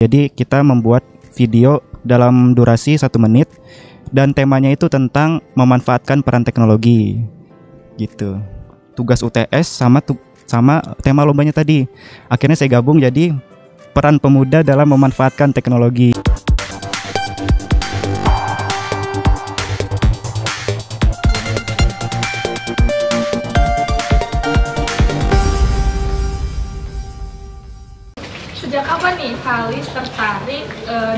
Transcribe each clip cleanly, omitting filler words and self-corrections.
Jadi kita membuat video dalam durasi 1 menit dan temanya itu tentang memanfaatkan peran teknologi gitu. Tugas UTS sama tema lombanya tadi. Akhirnya saya gabung jadi peran pemuda dalam memanfaatkan teknologi. Sejak kapan nih Halis tertarik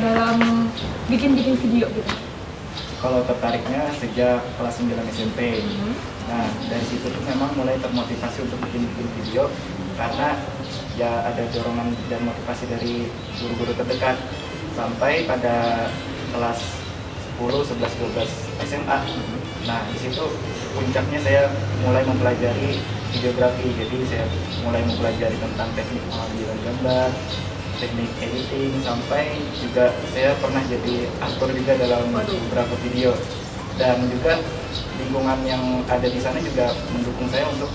dalam bikin video gitu? Kalau tertariknya sejak kelas 9 SMP. Nah, dari situ tuh memang mulai termotivasi untuk bikin video karena ya ada dorongan dan motivasi dari guru-guru terdekat sampai pada kelas 10, 11, 12 SMA. Nah, di situ puncaknya saya mulai mempelajari videografi. Jadi saya mulai mempelajari tentang teknik pengambilan gambar, teknik editing, sampai juga saya pernah jadi aktor juga dalam beberapa video. Dan juga lingkungan yang ada di sana juga mendukung saya untuk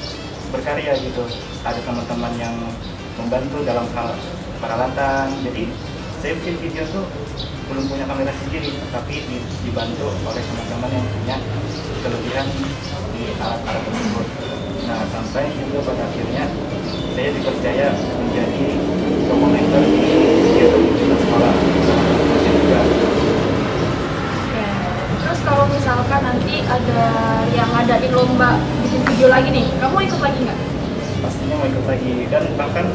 berkarya gitu. Ada teman-teman yang membantu dalam hal peralatan. Jadi saya bikin video tuh belum punya kamera sendiri, tapi dibantu oleh teman-teman yang punya kelebihan di alat-alat tersebut. Nah, sampai juga pada akhirnya saya dipercaya menjadi dokumenter di YouTube sekolah juga. Terus kalau misalkan nanti ada yang ngadain lomba bikin video lagi nih, kamu ikut lagi nggak? Pastinya mau ikut lagi, dan bahkan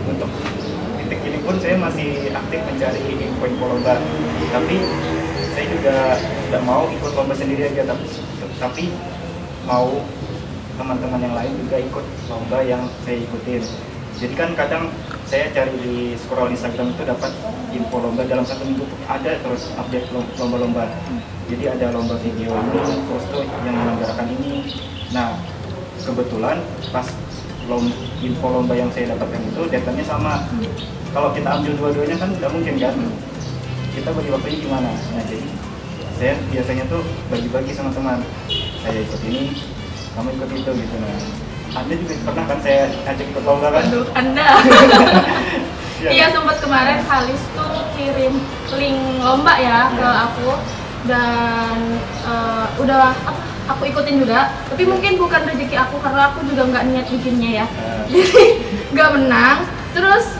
untuk titik ini pun saya masih aktif mencari info-info lomba. Tapi saya juga tidak mau ikut lomba sendiri aja, tapi mau teman-teman yang lain juga ikut lomba yang saya ikutin. Jadi kan kadang saya cari di scroll Instagram itu dapat info lomba dalam 1 minggu tuh ada terus update lomba-lomba. Jadi ada lomba video ini, terus tuh yang menyelenggarakan ini. Nah, kebetulan pas info lomba yang saya dapatkan itu datanya sama. Kalau kita ambil dua-duanya kan tidak mungkin kan. Kita bagi waktunya gimana? Nah, jadi saya biasanya tuh bagi-bagi sama teman. Saya ikut ini, kamu ikut itu gitu. Nah, Anda juga pernah kan saya ajak ikut lomba kan? Aduh, Anda. Iya, sempat kemarin Halis tuh kirim link lomba ya ke aku, dan udah aku ikutin juga. Tapi mungkin bukan rezeki aku karena aku juga nggak niat bikinnya ya. Jadi nggak menang. Terus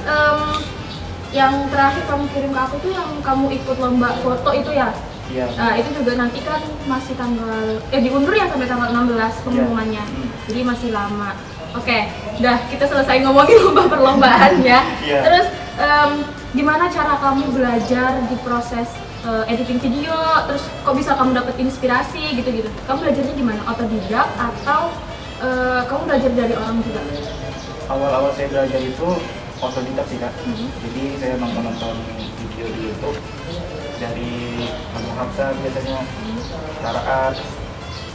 yang terakhir kamu kirim ke aku tuh yang kamu ikut lomba foto itu ya? Iya. Nah, itu juga nanti kan masih tanggal diundur ya sampai tanggal 16 pengumumannya. Jadi masih lama. Oke, udah kita selesai ngomongin lomba perlombaan ya. Terus gimana cara kamu belajar di proses editing video? Terus kok bisa kamu dapet inspirasi gitu-gitu? Kamu belajarnya gimana? Otodidak atau kamu belajar dari orang juga? Awal-awal saya belajar itu otodidak sih Kak. Jadi saya nonton video di YouTube dari Abu Hamzah biasanya, Tara Art,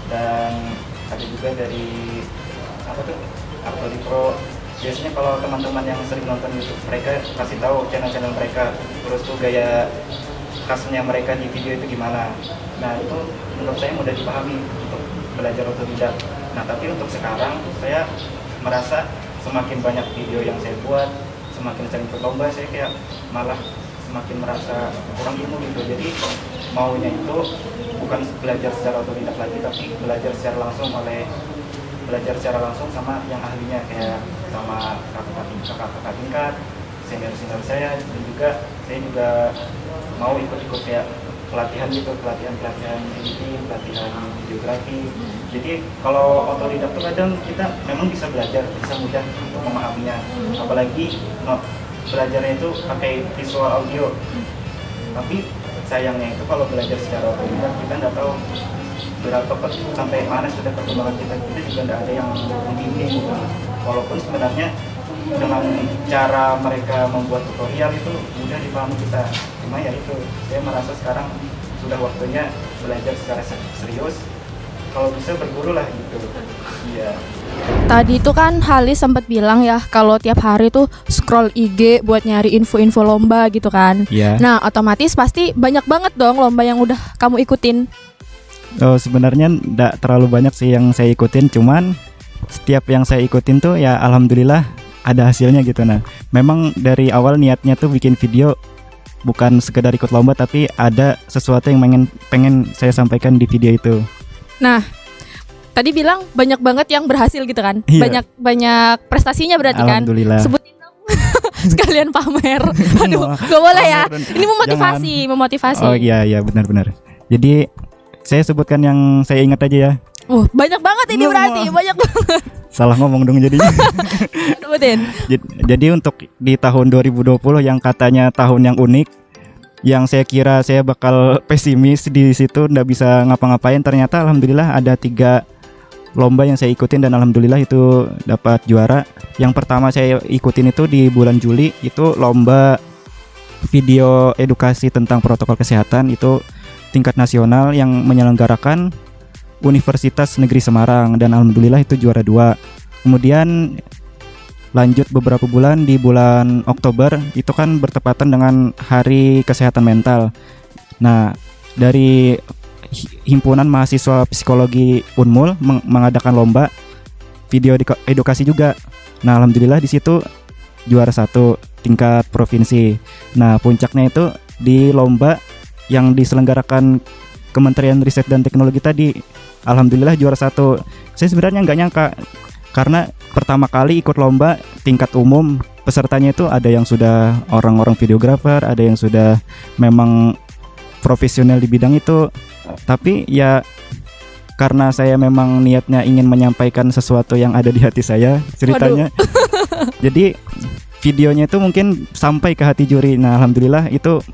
dan ada juga dari Upload Pro. Biasanya kalau teman-teman yang sering nonton YouTube, mereka kasih tahu channel-channel mereka, terus tuh gaya khasnya mereka di video itu gimana. Nah, itu menurut saya mudah dipahami untuk belajar otodidak. Nah, tapi untuk sekarang saya merasa semakin banyak video yang saya buat, semakin sering berlomba, saya kayak malah semakin merasa kurang ilmu gitu. Jadi maunya itu bukan belajar secara otodidak lagi, tapi belajar secara langsung sama yang ahlinya, kayak sama kakak tingkat, senior saya, dan juga saya juga mau ikut-ikut kayak pelatihan gitu, pelatihan editing, pelatihan videografi. Jadi kalau otodidak tuh kadang kita memang bisa belajar, bisa mudah untuk memahaminya, apalagi belajarnya itu pakai visual audio. Tapi sayangnya itu kalau belajar secara otodidak kita nggak tahu sampai mana sudah perkembangan kita juga nggak ada yang membimbing gitu. Walaupun sebenarnya dengan cara mereka membuat tutorial itu mudah dipahami kita, cuma ya itu saya merasa sekarang sudah waktunya belajar secara serius, kalau bisa berguru lah gitu. Iya. Tadi itu kan Halis sempat bilang ya kalau tiap hari tuh scroll IG buat nyari info-info lomba gitu kan. Iya. Nah, otomatis pasti banyak banget dong lomba yang udah kamu ikutin. Oh, sebenarnya enggak terlalu banyak sih yang saya ikutin, cuman setiap yang saya ikutin tuh ya alhamdulillah ada hasilnya gitu. Nah, memang dari awal niatnya tuh bikin video bukan sekedar ikut lomba, tapi ada sesuatu yang pengen saya sampaikan di video itu. Nah, tadi bilang banyak banget yang berhasil gitu kan? Iya. Banyak prestasinya berarti kan? Alhamdulillah. Sebutin dong. Sekalian pamer. Aduh, gak boleh ya. Ini memotivasi. Oh iya benar. Jadi saya sebutkan yang saya ingat aja ya. Banyak banget ini berarti, banyak banget. Salah ngomong dong jadinya. Sebutin. Jadi untuk di tahun 2020 yang katanya tahun yang unik, yang saya kira saya bakal pesimis di situ, nggak bisa ngapa-ngapain, ternyata alhamdulillah ada 3 lomba yang saya ikutin dan alhamdulillah itu dapat juara. Yang pertama saya ikutin itu di bulan Juli, itu lomba video edukasi tentang protokol kesehatan, itu tingkat nasional yang menyelenggarakan Universitas Negeri Semarang, dan alhamdulillah itu juara 2. Kemudian lanjut beberapa bulan, di bulan Oktober itu kan bertepatan dengan Hari Kesehatan Mental. Nah, dari Himpunan Mahasiswa Psikologi Unmul mengadakan lomba video edukasi juga. Nah, alhamdulillah di situ juara 1 tingkat provinsi. Nah, puncaknya itu di lomba yang diselenggarakan Kementerian Riset dan Teknologi tadi, alhamdulillah juara 1. Saya sebenarnya nggak nyangka, karena pertama kali ikut lomba tingkat umum, pesertanya itu ada yang sudah orang-orang videografer, ada yang sudah memang profesional di bidang itu. Tapi ya karena saya memang niatnya ingin menyampaikan sesuatu yang ada di hati saya, ceritanya. Jadi videonya itu mungkin sampai ke hati juri. Nah, alhamdulillah itu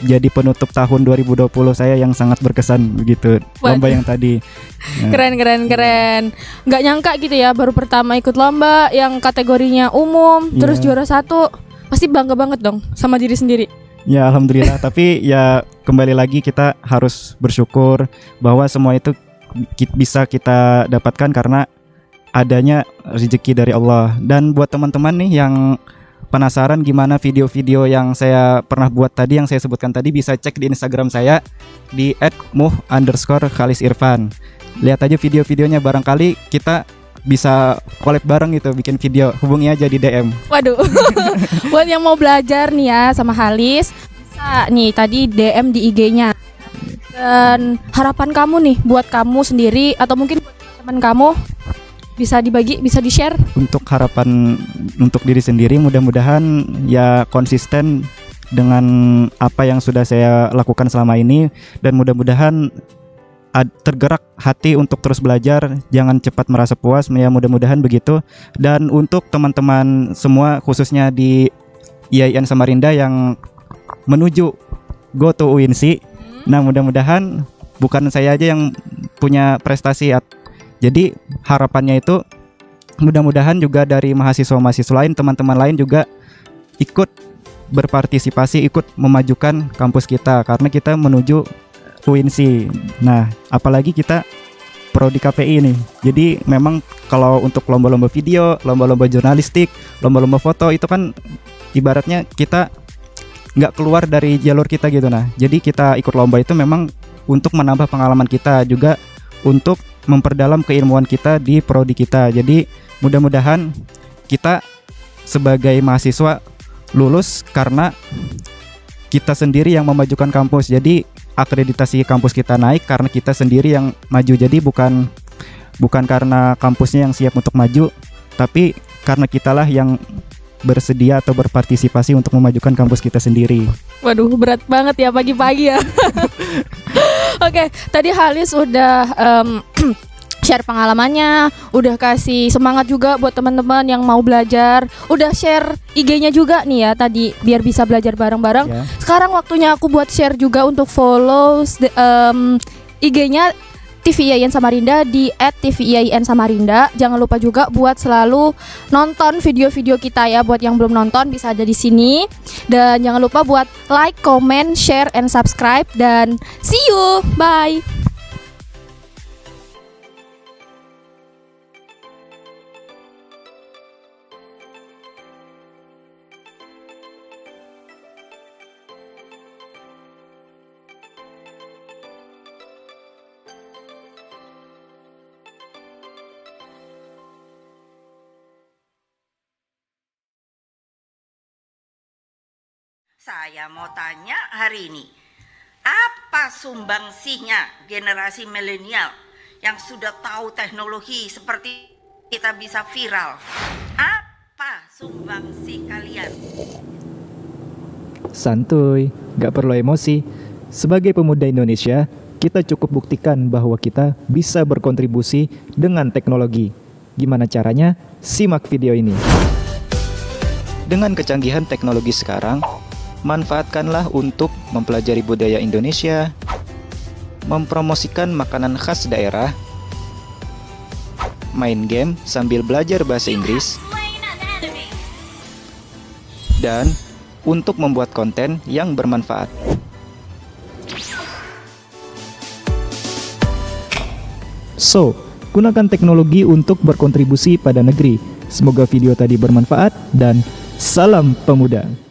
jadi penutup tahun 2020 saya yang sangat berkesan begitu. Lomba yang tadi. Nah. Keren. Nggak nyangka gitu ya, baru pertama ikut lomba yang kategorinya umum, terus juara 1. Pasti bangga banget dong sama diri sendiri. Ya alhamdulillah. Tapi ya kembali lagi kita harus bersyukur bahwa semua itu bisa kita dapatkan karena adanya rezeki dari Allah. Dan buat teman-teman nih yang penasaran gimana video-video yang saya pernah buat tadi, yang saya sebutkan tadi, bisa cek di Instagram saya di @muh_khalisirfan. Lihat aja video-videonya, barangkali kita bisa collab bareng gitu, bikin video. Hubungi aja di DM. Waduh. Buat yang mau belajar nih ya sama Halis, bisa nih tadi DM di IG-nya. Dan harapan kamu nih buat kamu sendiri atau mungkin buat teman kamu, bisa dibagi, bisa di-share. Untuk harapan untuk diri sendiri, mudah-mudahan ya konsisten dengan apa yang sudah saya lakukan selama ini, dan mudah-mudahan tergerak hati untuk terus belajar, jangan cepat merasa puas, ya mudah-mudahan begitu. Dan untuk teman-teman semua, khususnya di IAIN Samarinda yang menuju go to UINSI, nah mudah-mudahan bukan saya aja yang punya prestasi. Jadi harapannya itu mudah-mudahan juga dari mahasiswa-mahasiswa lain, teman-teman lain juga ikut berpartisipasi, ikut memajukan kampus kita, karena kita menuju UINSI. Nah, apalagi kita prodi KPI nih. Jadi memang kalau untuk lomba-lomba video, lomba-lomba jurnalistik, lomba-lomba foto, itu kan ibaratnya kita nggak keluar dari jalur kita gitu. Nah, jadi kita ikut lomba itu memang untuk menambah pengalaman kita, juga untuk memperdalam keilmuan kita di prodi kita. Jadi mudah-mudahan kita sebagai mahasiswa lulus karena kita sendiri yang memajukan kampus. Jadi akreditasi kampus kita naik karena kita sendiri yang maju. Jadi bukan karena kampusnya yang siap untuk maju, tapi karena kitalah yang bersedia atau berpartisipasi untuk memajukan kampus kita sendiri. Waduh, berat banget ya pagi-pagi ya. Oke, tadi Halis udah share pengalamannya, udah kasih semangat juga buat teman-teman yang mau belajar, udah share IG-nya juga nih ya tadi biar bisa belajar bareng-bareng. Yeah. Sekarang waktunya aku buat share juga untuk follow IG-nya TV IAIN Samarinda di @tviin Samarinda. Jangan lupa juga buat selalu nonton video-video kita ya. Buat yang belum nonton bisa ada di sini. Dan jangan lupa buat like, comment, share, and subscribe. Dan see you, bye. Saya mau tanya hari ini, apa sumbangsihnya generasi milenial yang sudah tahu teknologi seperti kita bisa viral? Apa sumbangsih kalian? Santuy, gak perlu emosi. Sebagai pemuda Indonesia, kita cukup buktikan bahwa kita bisa berkontribusi dengan teknologi. Gimana caranya? Simak video ini. Dengan kecanggihan teknologi sekarang, manfaatkanlah untuk mempelajari budaya Indonesia, mempromosikan makanan khas daerah, main game sambil belajar bahasa Inggris, dan untuk membuat konten yang bermanfaat. So, gunakan teknologi untuk berkontribusi pada negeri. Semoga video tadi bermanfaat dan salam pemuda.